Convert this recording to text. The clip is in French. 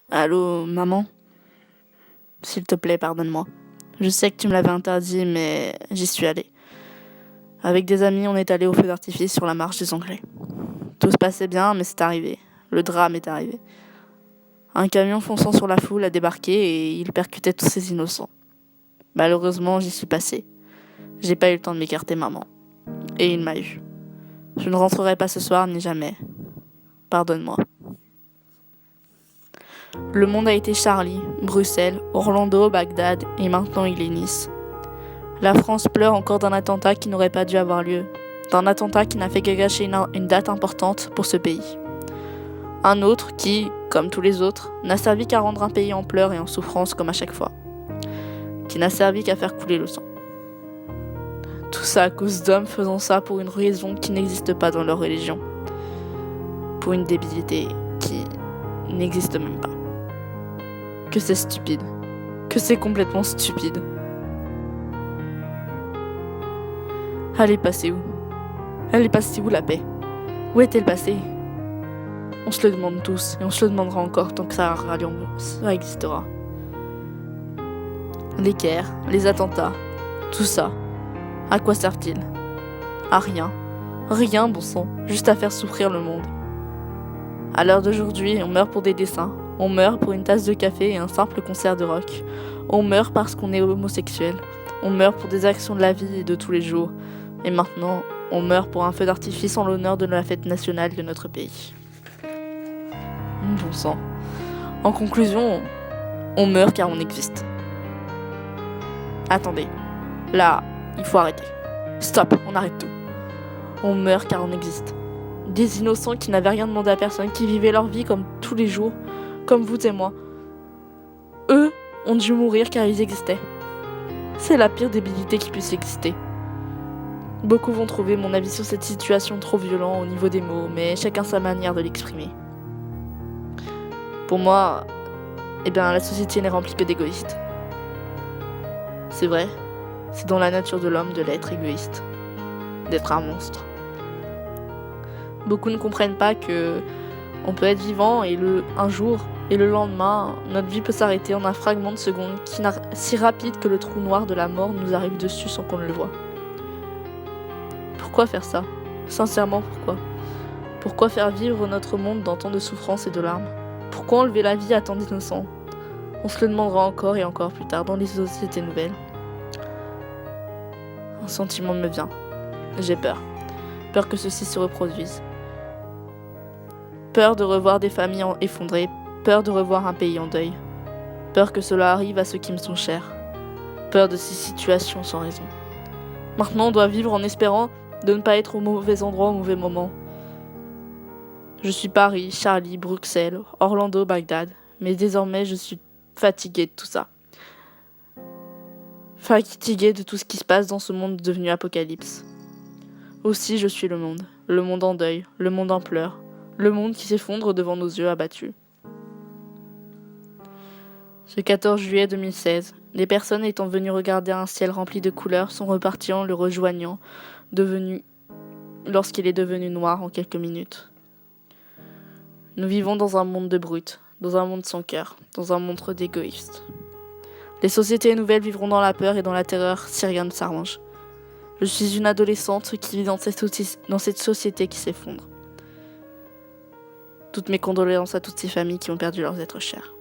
Allô, maman? S'il te plaît, pardonne-moi. Je sais que tu me l'avais interdit, mais j'y suis allée. Avec des amis, on est allé au feu d'artifice sur la marche des Anglais. Tout se passait bien, mais c'est arrivé. Le drame est arrivé. Un camion fonçant sur la foule a débarqué et il percutait tous ces innocents. Malheureusement, j'y suis passée. J'ai pas eu le temps de m'écarter, maman. Et il m'a eu. Je ne rentrerai pas ce soir ni jamais. Pardonne-moi. Le monde a été Charlie, Bruxelles, Orlando, Bagdad et maintenant il est Nice. La France pleure encore d'un attentat qui n'aurait pas dû avoir lieu, d'un attentat qui n'a fait que gâcher une date importante pour ce pays. Un autre qui, comme tous les autres, n'a servi qu'à rendre un pays en pleurs et en souffrance comme à chaque fois, qui n'a servi qu'à faire couler le sang. Tout ça à cause d'hommes faisant ça pour une raison qui n'existe pas dans leur religion, pour une débilité qui n'existe même pas. Que c'est stupide, que c'est complètement stupide. Elle est passée où? Elle est passée où la paix? Où est-elle passée? On se le demande tous et on se le demandera encore tant que ça existera. Les guerres, les attentats, tout ça, à quoi sert-il? À rien. Rien, bon sang, juste à faire souffrir le monde. À l'heure d'aujourd'hui, on meurt pour des dessins, on meurt pour une tasse de café et un simple concert de rock. On meurt parce qu'on est homosexuel. On meurt pour des actions de la vie et de tous les jours. Et maintenant, on meurt pour un feu d'artifice en l'honneur de la fête nationale de notre pays. Bon sang. En conclusion, on meurt car on existe. Attendez. Là, il faut arrêter. Stop, on arrête tout. On meurt car on existe. Des innocents qui n'avaient rien demandé à personne, qui vivaient leur vie comme tous les jours, comme vous et moi. Eux ont dû mourir car ils existaient. C'est la pire débilité qui puisse exister. Beaucoup vont trouver mon avis sur cette situation trop violent au niveau des mots, mais chacun sa manière de l'exprimer. Pour moi, la société n'est remplie que d'égoïstes. C'est vrai, c'est dans la nature de l'homme de l'être égoïste, d'être un monstre. Beaucoup ne comprennent pas que on peut être vivant et un jour et le lendemain, notre vie peut s'arrêter en un fragment de seconde si rapide que le trou noir de la mort nous arrive dessus sans qu'on ne le voie. Pourquoi faire ça? Sincèrement, pourquoi? Pourquoi faire vivre notre monde dans tant de souffrances et de larmes? Pourquoi enlever la vie à tant d'innocents? On se le demandera encore et encore plus tard dans les sociétés nouvelles. Un sentiment me vient. J'ai peur. Peur que ceci se reproduise. Peur de revoir des familles effondrées. Peur de revoir un pays en deuil. Peur que cela arrive à ceux qui me sont chers. Peur de ces situations sans raison. Maintenant, on doit vivre en espérant de ne pas être au mauvais endroit au mauvais moment. Je suis Paris, Charlie, Bruxelles, Orlando, Bagdad. Mais désormais, je suis fatiguée de tout ça. Fatiguée de tout ce qui se passe dans ce monde devenu apocalypse. Aussi, je suis le monde en deuil, le monde en pleurs, le monde qui s'effondre devant nos yeux abattus. Ce 14 juillet 2016, les personnes étant venues regarder un ciel rempli de couleurs sont reparties en le rejoignant, lorsqu'il est devenu noir en quelques minutes. Nous vivons dans un monde de brutes, dans un monde sans cœur, dans un monde d'égoïstes. Les sociétés nouvelles vivront dans la peur et dans la terreur si rien ne s'arrange. Je suis une adolescente qui vit dans cette société qui s'effondre. Toutes mes condoléances à toutes ces familles qui ont perdu leurs êtres chers.